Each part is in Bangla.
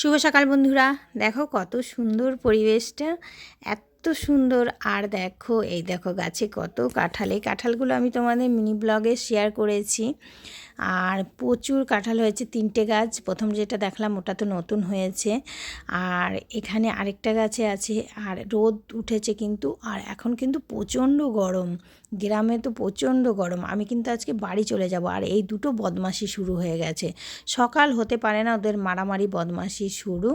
শুভ সকাল বন্ধুরা, দেখো কত সুন্দর পরিবেশটা, এত সুন্দর। আর দেখো এই দেখো গাছে কত কাঁঠাল, এই কাঁঠালগুলো আমি তোমাদের মিনি ব্লগে শেয়ার করেছি। আর প্রচুর কাঁঠাল হয়েছে, 3টে গাছ, প্রথম যেটা দেখলাম ওটা তো নতুন হয়েছে। আর এখানে আরেকটা গাছে আছে। আর রোদ উঠেছে কিন্তু, আর এখন কিন্তু প্রচণ্ড গরম, গ্রামে তো প্রচণ্ড গরম। আমি কিন্তু আজকে বাড়ি চলে যাব। আর এই দুটো বদমাশি শুরু হয়ে গেছে, সকাল হতে পারে না ওদের মারামারি বদমাশি শুরু।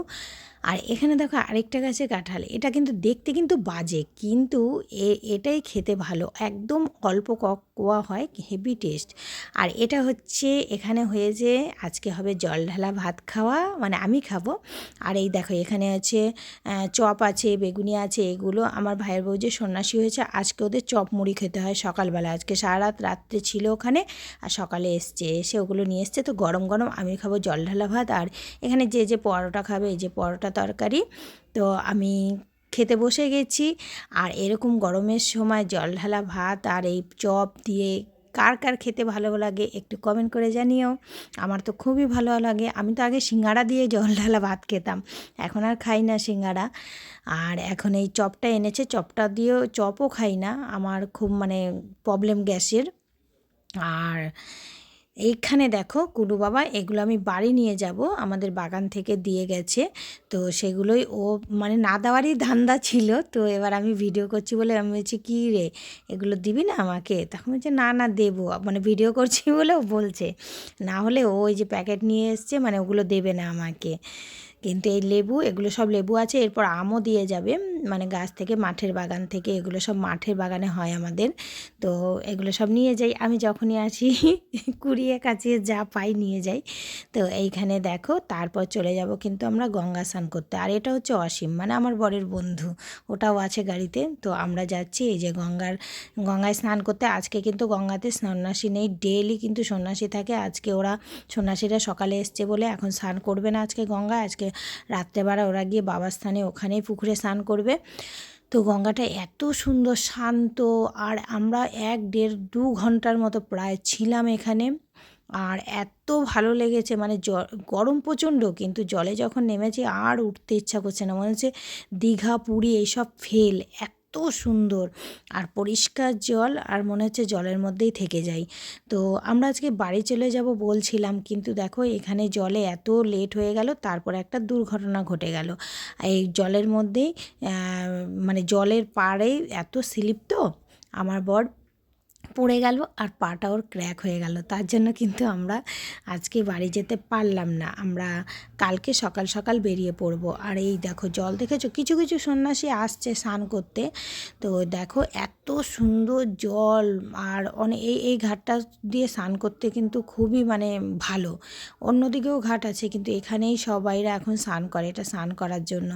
আর এখানে দেখো আরেকটা গাছে কাঁঠাল, এটা কিন্তু দেখতে কিন্তু বাজে, কিন্তু এটাই খেতে ভালো, একদম অল্প কোয়া হয়, হেভি টেস্ট। আর এটা হচ্ছে এখানে হয়েছে আজকে হবে জল ঢালা ভাত খাওয়া, মানে আমি খাবো। আর এই দেখো এখানে আছে চপ আছে, বেগুনি আছে, এগুলো আমার ভাইয়ের বউ যে সন্ন্যাসী হয়েছে আজকে ওদের চপ মুড়ি খেতে হয় সকালবেলা। আজকে সারা রাত্রে ছিল ওখানে, আর সকালে এসে ওগুলো নিয়ে এসছে। তো গরম গরম আমি খাবো জল ঢালা ভাত। আর এখানে যে পরোটা খাবে, এই যে পরোটা তরকারি, তো আমি খেতে বসে গেছি। আর এরকম গরমের সময় জল ঢালা ভাত আর এই চপ দিয়ে কার কার খেতে ভালো লাগে একটু কমেন্ট করে জানিও। আমার তো খুবই ভালো লাগে। আমি তো আগে সিঙ্গাড়া দিয়ে জল ঢালা ভাত খেতাম, এখন আর খাই না সিঙ্গাড়া। আর এখন এই চপটা এনেছে, চপটা দিয়েও চপও খাই না, আমার খুব মানে প্রবলেম গ্যাসের। আর এইখানে দেখো কুলু বাবা, এগুলো আমি বাড়ি নিয়ে যাব, আমাদের বাগান থেকে দিয়ে গেছে। তো সেগুলোই ও মানে না দেওয়ারই ধান্দা ছিল। তো এবার আমি ভিডিও করছি বলে আমি বলছি কী রে, এগুলো দিবি না আমাকে? তখন বলছে না না দেবো, মানে ভিডিও করছি বলে ও বলছে, না হলে ও ওই যে প্যাকেট নিয়ে এসছে, মানে ওগুলো দেবে না আমাকে। কিন্তু এই লেবু, এগুলো সব লেবু আছে, এরপর আমও দিয়ে যাবে, মানে গাছ থেকে, মাঠের বাগান থেকে, এগুলো সব মাঠের বাগানে হয় আমাদের। তো এগুলো সব নিয়ে যাই আমি যখনই আসি, কুড়িয়ে কাচিয়ে যা পাই নিয়ে যাই। তো এইখানে দেখো তারপর চলে যাব কিন্তু আমরা গঙ্গা স্নান করতে। আর এটা হচ্ছে অসীম, মানে আমার বরের বন্ধু, ওটাও আছে গাড়িতে। তো আমরা যাচ্ছি এই যে গঙ্গায় স্নান করতে। আজকে কিন্তু গঙ্গাতে সন্ন্যাসী নেই, ডেইলি কিন্তু সন্ন্যাসী থাকে। আজকে ওরা সন্ন্যাসীরা সকালে এসছে বলে এখন স্নান করবে না আজকে গঙ্গায়, আজকে রাত্রেবেলা ওরা গিয়ে বাবার স্থানে ওখানেই পুকুরে স্নান করবে। তো গঙ্গাটা এত সুন্দর শান্ত, আর আমরা 1-1.5-2 ঘন্টার মতো প্রায় ছিলাম এখানে। আর এত ভালো লেগেছে, মানে গরম প্রচণ্ড, কিন্তু জলে যখন নেমেছি আর উঠতে ইচ্ছা করছে না, মনে হচ্ছে দীঘা পুরী এইসব ফেল, এত সুন্দর আর পরিষ্কার জল, আর মনে হচ্ছে জলের মধ্যেই থেকে যাই। তো আমরা আজকে বাড়ি চলে যাব বলছিলাম, কিন্তু দেখো এখানে জলে এত লেট হয়ে গেল, তারপর একটা দুর্ঘটনা ঘটে গেল এই জলের মধ্যেই। মানে জলের পাড়েই এত স্লিপ, তো আমার বর পড়ে গেল আর পাটা ওর ক্র্যাক হয়ে গেল। তার জন্য কিন্তু আমরা আজকে বাড়ি যেতে পারলাম না, আমরা কালকে সকাল সকাল বেরিয়ে পড়ব। আর এই দেখো জল দেখেছো, কিছু কিছু সন্ন্যাসী আসছে স্নান করতে। তো দেখো এত সুন্দর জল, আর অনেক এই ঘাটটা দিয়ে স্নান করতে কিন্তু খুবই মানে ভালো। অন্যদিকেও ঘাট আছে, কিন্তু এখানেই সবাইরা এখন স্নান করে, এটা স্নান করার জন্য।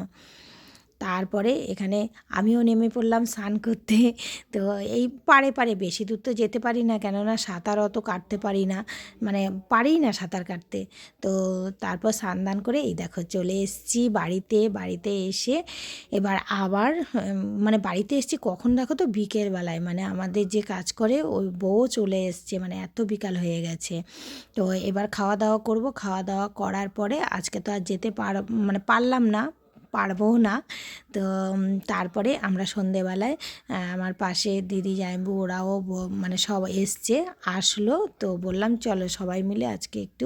তারপরে এখানে আমিও নেমে পড়লাম স্নান করতে। তো এই পাড়ে পাড়ে, বেশি দূর তো যেতে পারি না, কেননা সাঁতার অত কাটতে পারি না, মানে পারি না সাঁতার কাটতে। তো তারপর স্নান দান করে এই দেখো চলে এসেছি বাড়িতে। বাড়িতে এসে এবার আবার মানে বাড়িতে এসেছি কখন দেখো তো বিকেলবেলায়, মানে আমাদের যে কাজ করে ওই বউ চলে এসছে, মানে এত বিকাল হয়ে গেছে। তো এবার খাওয়া দাওয়া করব, খাওয়া দাওয়া করার পরে আজকে তো আর যেতে মানে পারলাম না, পারবও না। তো তারপরে আমরা সন্ধেবেলায় আমার পাশে দিদি জামাইবু ওরাও মানে সব আসলো। তো বললাম চলো সবাই মিলে আজকে একটু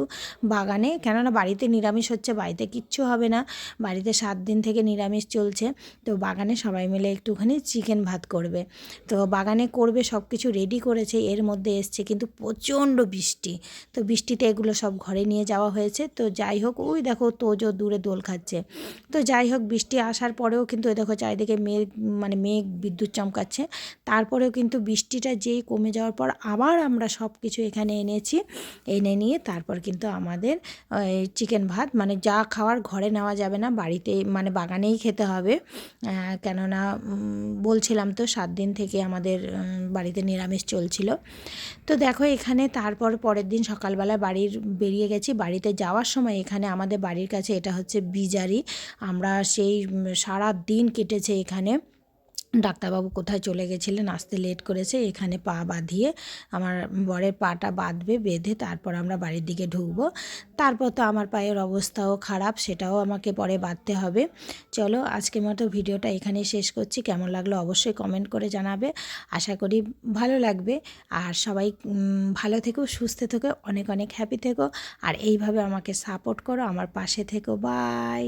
বাগানে, কেননা বাড়িতে নিরামিষ হচ্ছে, বাড়িতে কিচ্ছু হবে না, বাড়িতে 7 দিন থেকে নিরামিষ চলছে। তো বাগানে সবাই মিলে একটুখানি চিকেন ভাত করবে। তো বাগানে করবে, সব কিছু রেডি করেছে, এর মধ্যে এসছে কিন্তু প্রচণ্ড বৃষ্টি। তো বৃষ্টিতে এগুলো সব ঘরে নিয়ে যাওয়া হয়েছে। তো যাই হোক, ওই দেখো তোজো দূরে দোল খাচ্ছে। তো যাই হোক, বৃষ্টি আসার পরেও কিন্তু ওই দেখো চারিদিকে মানে মেঘ বিদ্যুৎ চমকাচ্ছে। তারপরেও কিন্তু বৃষ্টিটা যেই কমে যাওয়ার পর আবার আমরা সব কিছু এখানে এনেছি, এনে নিয়ে তারপর কিন্তু আমাদের চিকেন ভাত, মানে যা খাওয়ার ঘরে নেওয়া যাবে না, বাড়িতে মানে বাগানেই খেতে হবে। কেননা বলছিলাম তো 7 দিন থেকে আমাদের বাড়িতে নিরামিষ চলছিল। তো দেখো এখানে তারপর পরের দিন সকালবেলা বেরিয়ে গেছি। বাড়িতে যাওয়ার সময় এখানে আমাদের বাড়ির কাছে এটা হচ্ছে বিজারি, আমরা সেই সারা দিন কেটেছে এখানে। ডাক্তারবাবু কোথায় চলে গেছিলেন, আসতে লেট করেছে। এখানে পা বাঁধিয়ে আমার বরের পাটা বাঁধবে, বেঁধে তারপর আমরা বাড়ির দিকে ঢুকবো। তারপর তো আমার পায়ের অবস্থাও খারাপ, সেটাও আমাকে পরে বাঁধতে হবে। চলো আজকের মতো ভিডিওটা এখানেই শেষ করছি। কেমন লাগলো অবশ্যই কমেন্ট করে জানাবে, আশা করি ভালো লাগবে। আর সবাই ভালো থেকো, সুস্থ থেকো, অনেক অনেক হ্যাপি থেকো, আর এইভাবে আমাকে সাপোর্ট করো, আমার পাশে থেকো। বাই।